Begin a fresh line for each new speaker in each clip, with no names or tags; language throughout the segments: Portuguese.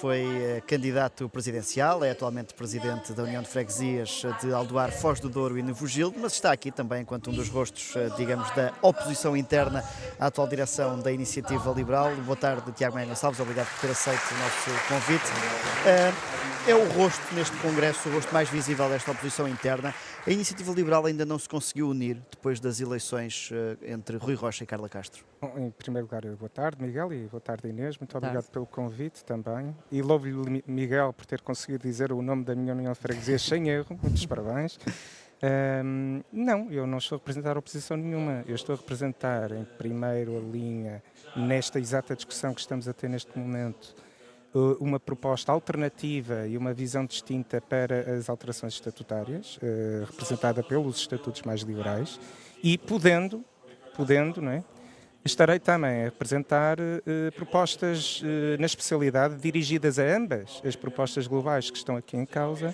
foi candidato presidencial, é atualmente presidente da União de Freguesias de Aldoar, Foz do Douro e Novo Gildo, mas está aqui também enquanto um dos rostos, digamos, da oposição interna à atual direção da Iniciativa Liberal. Boa tarde, Tiago Maia Gonçalves, obrigado por ter aceito o nosso convite. É o rosto neste Congresso, o rosto mais visível desta oposição interna. A Iniciativa Liberal ainda não se conseguiu unir depois das eleições entre Rui Rocha e Carla Castro.
Bom, em primeiro lugar, boa tarde, Miguel, e boa tarde, Inês. Muito obrigado pelo convite também. E louvo-lhe, Miguel, por ter conseguido dizer o nome da minha União de Freguesias sem erro. Muitos parabéns. Não, eu não estou a representar oposição nenhuma. Eu estou a representar, em primeira linha, nesta exata discussão que estamos a ter neste momento, uma proposta alternativa e uma visão distinta para as alterações estatutárias, representada pelos estatutos mais liberais, e podendo, não é? Estarei também a representar propostas na especialidade dirigidas a ambas as propostas globais que estão aqui em causa,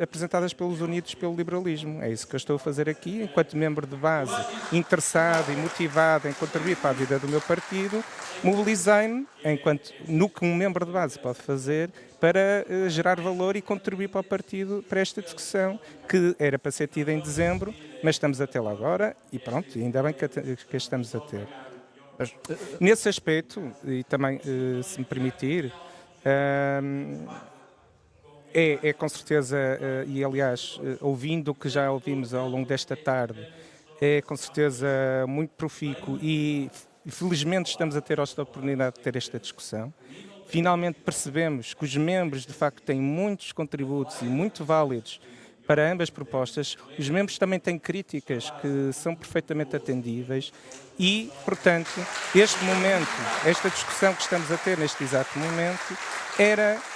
apresentadas pelos Unidos pelo Liberalismo. É isso que eu estou a fazer aqui, enquanto membro de base, interessado e motivado em contribuir para a vida do meu partido, mobilizei-me, no que um membro de base pode fazer, para gerar valor e contribuir para o partido, para esta discussão, que era para ser tida em dezembro, mas estamos a tê-la agora, e pronto, ainda bem que a estamos a ter. Nesse aspecto, e também, se me permitir, é com certeza, e aliás, ouvindo o que já ouvimos ao longo desta tarde, é com certeza muito profícuo e felizmente estamos a ter esta oportunidade de ter esta discussão. Finalmente percebemos que os membros de facto têm muitos contributos e muito válidos para ambas propostas. Os membros também têm críticas que são perfeitamente atendíveis e, portanto, este momento, esta discussão que estamos a ter neste exato momento,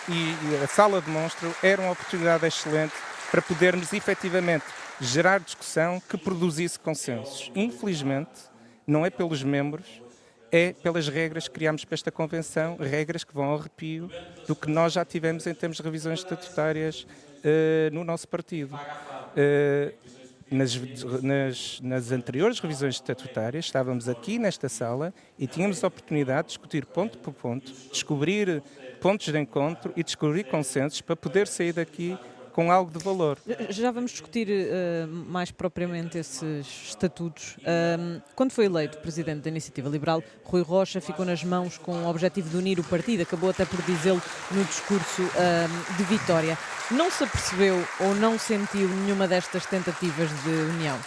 e a sala de monstro, era uma oportunidade excelente para podermos efetivamente gerar discussão que produzisse consensos. Infelizmente, não é pelos membros, é pelas regras que criámos para esta convenção, regras que vão ao arrepio do que nós já tivemos em termos de revisões estatutárias no nosso partido. Nas anteriores revisões estatutárias, estávamos aqui nesta sala e tínhamos a oportunidade de discutir ponto por ponto, descobrir pontos de encontro e descobrir consensos para poder sair daqui com algo de valor.
Já vamos discutir mais propriamente esses estatutos. Quando foi eleito Presidente da Iniciativa Liberal, Rui Rocha ficou nas mãos com o objetivo de unir o partido, acabou até por dizê-lo no discurso de vitória. Não se apercebeu ou não sentiu nenhuma destas tentativas de união?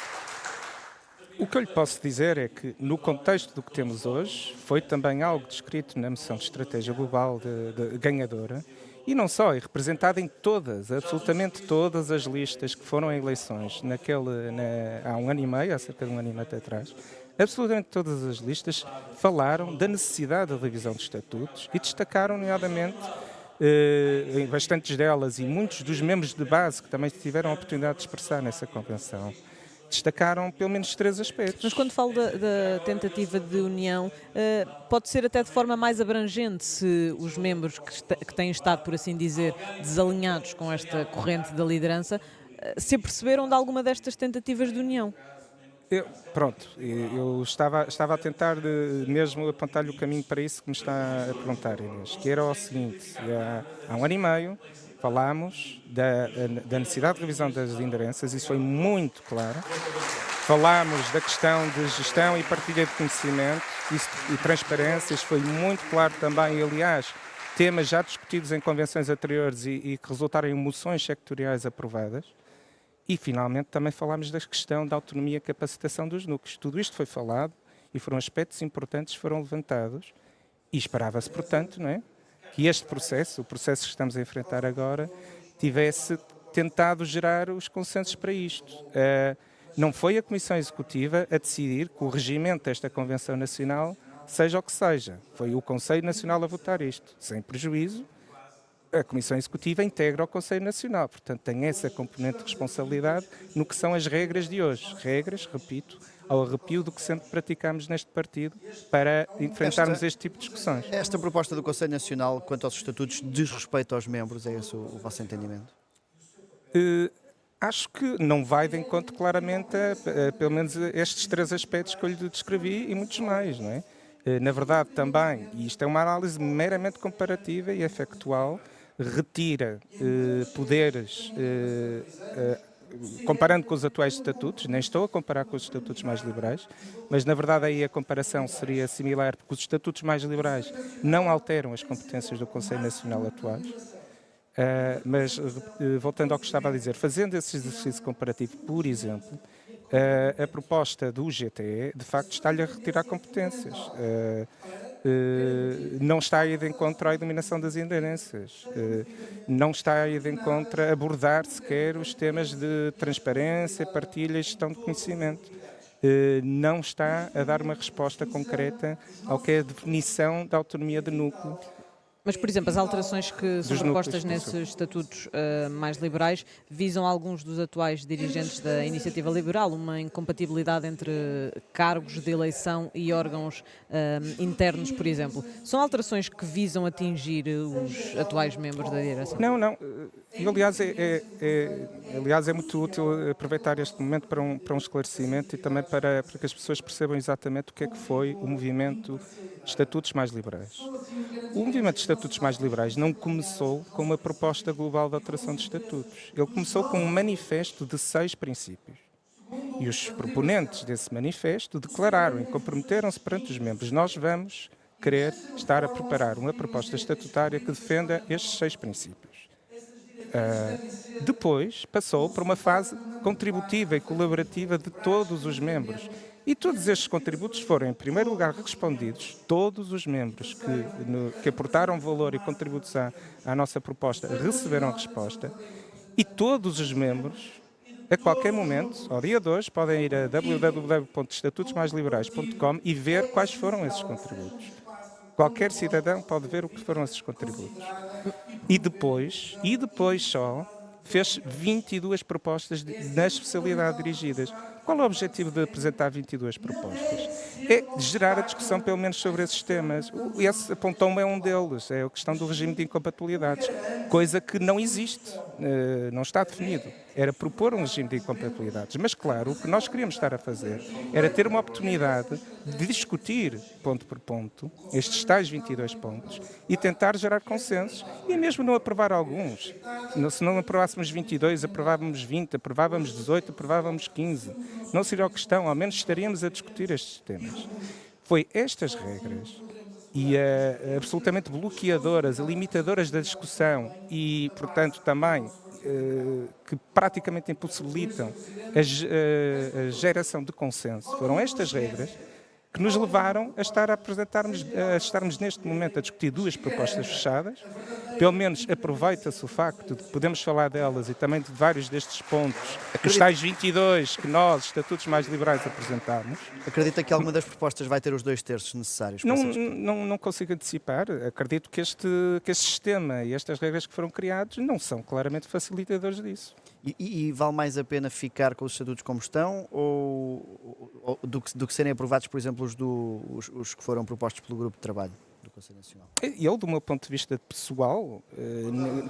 O que eu lhe posso dizer é que, no contexto do que temos hoje, foi também algo descrito na moção de estratégia global de ganhadora, e não só, é representada em absolutamente todas as listas que foram a eleições há um ano e meio, há cerca de um ano e meio atrás. Absolutamente todas as listas falaram da necessidade da revisão de estatutos e destacaram, nomeadamente, em bastantes delas, e muitos dos membros de base que também tiveram a oportunidade de expressar nessa convenção, destacaram pelo menos 3 aspectos.
Mas quando falo da tentativa de união, pode ser até de forma mais abrangente se os membros que têm estado, por assim dizer, desalinhados com esta corrente da liderança, se aperceberam de alguma destas tentativas de união?
Eu estava a tentar mesmo apontar-lhe o caminho para isso que me está a perguntar, Inês, que era o seguinte: há um ano e meio falámos da necessidade de revisão das lideranças, isso foi muito claro. Falámos da questão de gestão e partilha de conhecimento e transparência, isso foi muito claro também, e, aliás, temas já discutidos em convenções anteriores e que resultaram em moções sectoriais aprovadas. E, finalmente, também falámos da questão da autonomia e capacitação dos núcleos. Tudo isto foi falado e foram aspectos importantes que foram levantados e esperava-se, portanto, não é, que este processo, o processo que estamos a enfrentar agora, tivesse tentado gerar os consensos para isto. Não foi a Comissão Executiva a decidir que o regimento desta Convenção Nacional seja o que seja. Foi o Conselho Nacional a votar isto, sem prejuízo. A Comissão Executiva integra o Conselho Nacional, portanto tem essa componente de responsabilidade no que são as regras de hoje. Regras, repito, ao arrepio do que sempre praticamos neste partido para enfrentarmos este tipo de discussões.
Esta proposta do Conselho Nacional quanto aos estatutos diz respeito aos membros, é esse o vosso entendimento?
Acho que não vai de encontro claramente a pelo menos estes 3 aspectos que eu lhe descrevi e muitos mais, não é? Na verdade, também, e isto é uma análise meramente comparativa e factual, retira poderes, comparando com os atuais estatutos, nem estou a comparar com os estatutos mais liberais, mas na verdade aí a comparação seria similar, porque os estatutos mais liberais não alteram as competências do Conselho Nacional atuais. Mas, voltando ao que estava a dizer, fazendo esse exercício comparativo, por exemplo, a proposta do GTE, de facto, está-lhe a retirar competências. Não está a ir de encontro à dominação das inderências, não está a ir de encontro a abordar sequer os temas de transparência, partilha e gestão de conhecimento. Não está a dar uma resposta concreta ao que é a definição da autonomia de núcleo.
Mas, por exemplo, as alterações que são propostas nesses estatutos mais liberais visam alguns dos atuais dirigentes da Iniciativa Liberal, uma incompatibilidade entre cargos de eleição e órgãos internos, por exemplo. São alterações que visam atingir os atuais membros da direção?
Não. E, aliás, é muito útil aproveitar este momento para um esclarecimento e também para que as pessoas percebam exatamente o que é que foi o movimento Estatutos Mais Liberais. O movimento de Estatutos Mais Liberais não começou com uma proposta global de alteração de estatutos. Ele começou com um manifesto de 6 princípios. E os proponentes desse manifesto declararam e comprometeram-se perante os membros: nós vamos querer estar a preparar uma proposta estatutária que defenda estes 6 princípios. Depois passou para uma fase contributiva e colaborativa de todos os membros. E todos estes contributos foram, em primeiro lugar, respondidos. Todos os membros que aportaram valor e contributos à nossa proposta receberam resposta. E todos os membros, a qualquer momento, ao dia de hoje, podem ir a www.estatutosmaisliberais.com e ver quais foram esses contributos. Qualquer cidadão pode ver o que foram esses contributos. E depois só, fez 22 propostas na especialidade dirigidas. Qual é o objetivo de apresentar 22 propostas? É gerar a discussão, pelo menos, sobre esses temas. Esse apontou-me é um deles, é a questão do regime de incompatibilidades, coisa que não existe, não está definido. Era propor um regime de incompatibilidades. Mas, claro, o que nós queríamos estar a fazer era ter uma oportunidade de discutir, ponto por ponto, estes tais 22 pontos e tentar gerar consensos e mesmo não aprovar alguns. Se não aprovássemos 22, aprovávamos 20, aprovávamos 18, aprovávamos 15. Não seria a questão, ao menos estaríamos a discutir estes temas. Foi estas regras e absolutamente bloqueadoras, limitadoras da discussão e, portanto, também que praticamente impossibilitam a geração de consenso. Foram estas regras que nos levaram a estarmos neste momento a discutir 2 propostas fechadas. Pelo menos aproveita-se o facto de que podemos falar delas e também de vários destes pontos, os tais 22 que nós, Estatutos Mais Liberais, apresentámos.
Acredita que alguma das propostas vai ter os 2/3 necessários?
Não consigo antecipar. Acredito que este sistema e estas regras que foram criados não são claramente facilitadores disso.
E vale mais a pena ficar com os estatutos como estão ou do que serem aprovados, por exemplo, os que foram propostos pelo Grupo de Trabalho do Conselho Nacional?
Eu, do meu ponto de vista pessoal,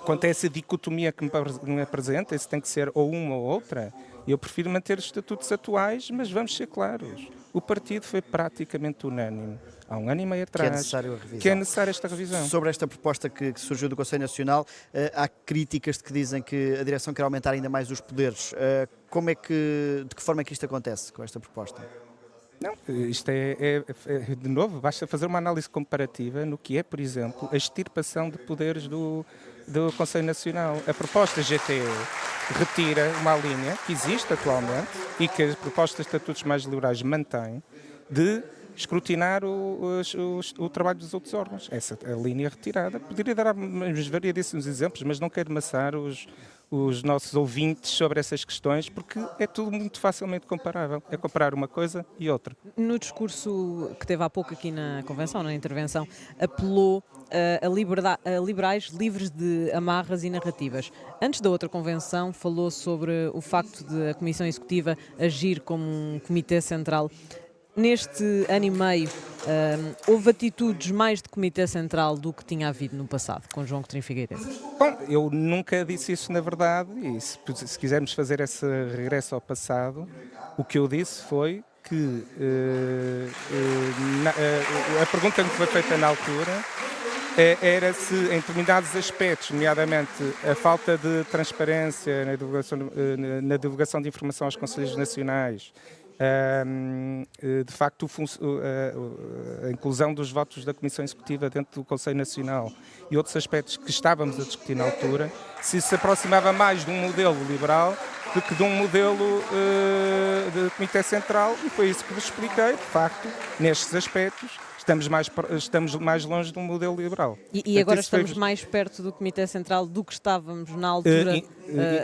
quanto a essa dicotomia que me apresenta, se tem que ser ou uma ou outra, eu prefiro manter os estatutos atuais, mas vamos ser claros. O partido foi praticamente unânime, há 1 ano e meio atrás, que é necessária esta revisão.
Sobre esta proposta que surgiu do Conselho Nacional, há críticas de que dizem que a direção quer aumentar ainda mais os poderes. De que forma é que isto acontece com esta proposta?
Não, isto de novo, basta fazer uma análise comparativa no que é, por exemplo, a extirpação de poderes do Conselho Nacional. A proposta GTE retira uma linha que existe atualmente e que as propostas de estatutos mais liberais mantêm de escrutinar o trabalho dos outros órgãos. Essa é a linha retirada. Poderia dar variedíssimos exemplos, mas não quero amassar os nossos ouvintes sobre essas questões, porque é tudo muito facilmente comparável. É comparar uma coisa e outra.
No discurso que teve há pouco aqui na convenção, na intervenção, apelou a liberais livres de amarras e narrativas. Antes da outra convenção, falou sobre o facto de a Comissão Executiva agir como um comitê central. Neste ano e meio, houve atitudes mais de Comitê Central do que tinha havido no passado, com João Coutinho Figueiredo?
Bom, eu nunca disse isso na verdade, e se quisermos fazer esse regresso ao passado, o que eu disse foi que a pergunta que foi feita na altura era se, em determinados aspectos, nomeadamente a falta de transparência na divulgação de informação aos Conselhos Nacionais, de facto a inclusão dos votos da Comissão Executiva dentro do Conselho Nacional e outros aspectos que estávamos a discutir na altura, se aproximava mais de um modelo liberal do que de um modelo de Comitê Central, e foi isso que vos expliquei. De facto, nestes aspectos, estamos mais longe de um modelo liberal.
E agora estamos mais perto do Comitê Central do que estávamos na altura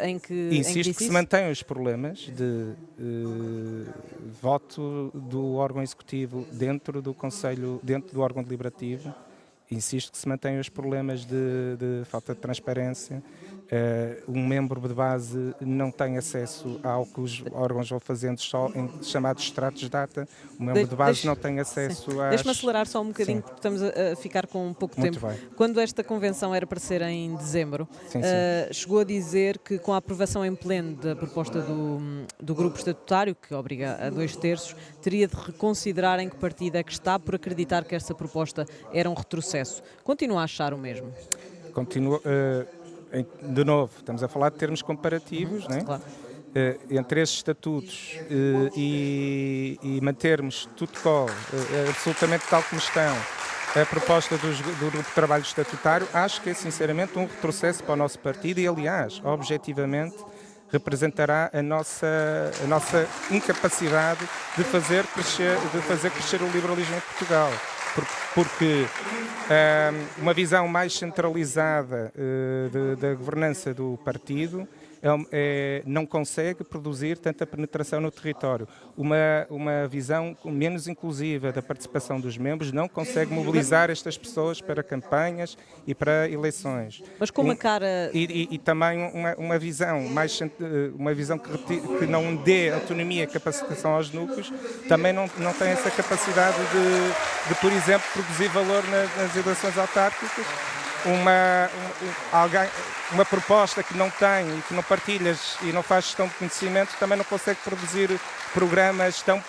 em que
insisto que se mantêm os problemas de voto do órgão executivo dentro do Conselho, dentro do órgão deliberativo. Insisto que se mantêm os problemas de falta de transparência. Um membro de base não tem acesso ao que os órgãos vão fazendo só em chamados extratos de data. O membro de base não tem acesso às...
Deixa-me acelerar só um bocadinho, porque estamos a ficar com pouco tempo.
Bem.
Quando esta convenção era para ser em dezembro, chegou a dizer que com a aprovação em pleno da proposta do grupo estatutário, que obriga a 2/3, teria de reconsiderar em que partido é que está por acreditar que essa proposta era um retrocesso. Continua a achar o mesmo?
Continua... de novo, estamos a falar de termos comparativos, né?
Claro.
Entre esses estatutos e mantermos tudo absolutamente tal como estão, a proposta do Grupo de Trabalho Estatutário, acho que é sinceramente um retrocesso para o nosso partido e, aliás, objetivamente, representará a nossa incapacidade de fazer crescer o liberalismo em Portugal. Porque uma visão mais centralizada da governança do partido não consegue produzir tanta penetração no território. Uma visão menos inclusiva da participação dos membros não consegue mobilizar estas pessoas para campanhas e para eleições.
Mas com uma cara...
E também uma visão que não dê autonomia e capacitação aos núcleos, também não tem essa capacidade de, por exemplo, produzir valor nas eleições autárquicas. Uma proposta que não tem e que não partilhas e não faz gestão de conhecimento também não consegue produzir programas tão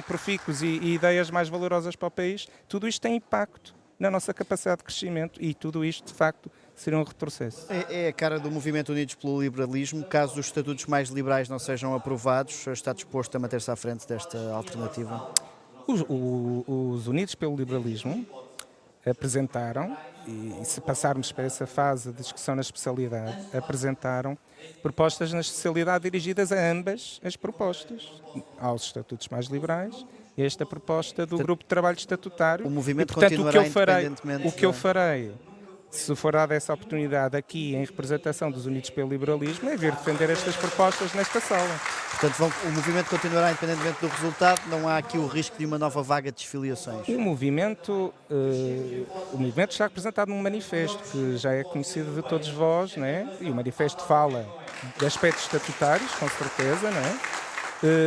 profícuos e ideias mais valorosas para o país. Tudo isto tem impacto na nossa capacidade de crescimento e tudo isto, de facto, seria um retrocesso.
É a cara do movimento Unidos pelo Liberalismo. Caso os estatutos mais liberais não sejam aprovados, está disposto a manter-se à frente desta alternativa?
Os Unidos pelo Liberalismo apresentaram, e se passarmos para essa fase de discussão na especialidade, apresentaram propostas na especialidade dirigidas a ambas as propostas, aos estatutos mais liberais e esta proposta do Grupo de Trabalho Estatutário.
O movimento
e, portanto,
continuará independentemente...
O que eu farei, se for dada essa oportunidade aqui em representação dos Unidos pelo Liberalismo, é vir defender estas propostas nesta sala.
Portanto, o movimento continuará independentemente do resultado, não há aqui o risco de uma nova vaga de desfiliações?
O movimento está representado num manifesto que já é conhecido de todos vós, né? E o manifesto fala de aspectos estatutários, com certeza, né?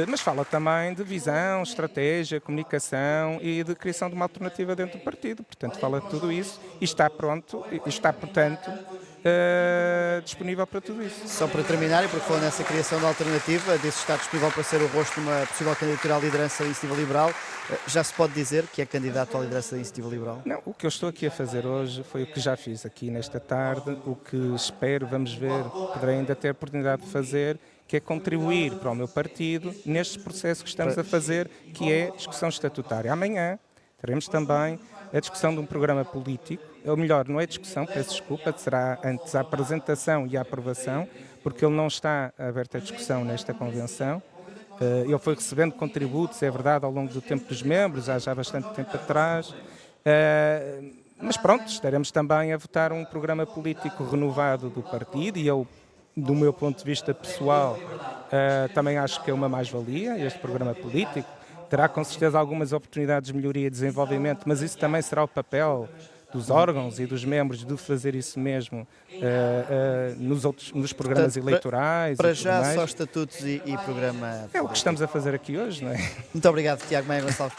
Mas fala também de visão, estratégia, comunicação e de criação de uma alternativa dentro do partido. Portanto, fala de tudo isso e está pronto, portanto, disponível para tudo isso.
Só para terminar, e porque falou nessa criação de alternativa, disse que está disponível para ser o rosto de uma possível candidatura à liderança da Iniciativa Liberal. Já se pode dizer que é candidato à liderança da Iniciativa Liberal?
Não, o que eu estou aqui a fazer hoje foi o que já fiz aqui nesta tarde, o que espero, vamos ver, poderei ainda ter a oportunidade de fazer, que é contribuir para o meu partido neste processo que estamos a fazer, que é discussão estatutária. Amanhã teremos também a discussão de um programa político, ou melhor, não é discussão, peço desculpa, será antes a apresentação e a aprovação, porque ele não está aberto à discussão nesta convenção. Ele foi recebendo contributos, é verdade, ao longo do tempo dos membros, há já bastante tempo atrás. Mas pronto, estaremos também a votar um programa político renovado do partido e eu, do meu ponto de vista pessoal, também acho que é uma mais-valia este programa político. Terá com certeza algumas oportunidades de melhoria e desenvolvimento, mas isso também será o papel dos órgãos e dos membros de fazer isso mesmo nos programas eleitorais.
Para já só estatutos e programa.
É o que estamos a fazer aqui hoje, não é?
Muito obrigado, Tiago Maia Gonçalves.